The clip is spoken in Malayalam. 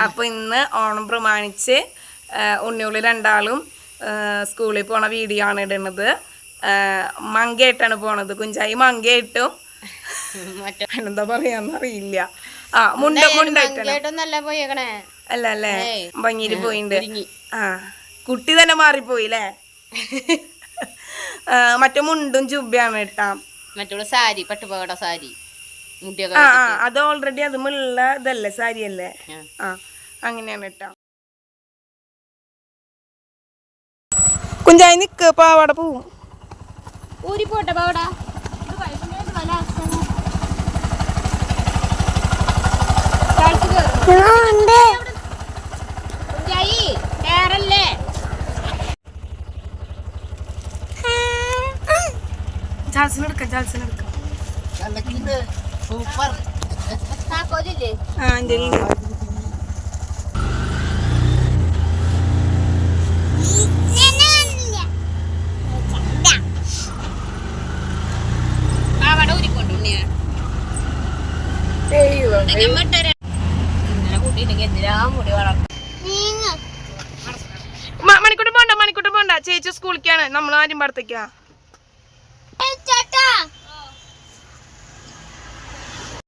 അപ്പോൾ ഇന്ന് ഓണം പ്രമാണിച്ച് ഉണ്ണിയുള്ളി രണ്ടാളും സ്കൂളിൽ പോണ വീഡിയോ ആണ് ഇടുന്നത്. മങ്കയായിട്ടാണ് പോണത്. കുഞ്ചായി മങ്കയായിട്ടും എന്താ പറയാന്നറിയില്ല. അല്ല അല്ലേ ഭംഗിയിൽ പോയിണ്ട്. കുട്ടി തന്നെ മാറിപ്പോയില്ലേ. മറ്റേ മുണ്ടും ചുബയാണ് കേട്ടാ. മറ്റുള്ള സാരി പട്ടുപാവാട സാരി അത് ഓൾറെഡി അതുമുള്ള ഇതല്ലേ സാരിയല്ലേ. അങ്ങനെയാണ് കേട്ടാ. കുഞ്ചായി നിക്ക് പാവാട പോവും. ഊരി പോട്ടെ പാവാട. സൂപ്പർ. മണിക്കൂട്ടം പോണ്ട ചേച്ചി സ്കൂളിലേക്കാണ്. നമ്മൾ ആരും പടത്തേക്കാ.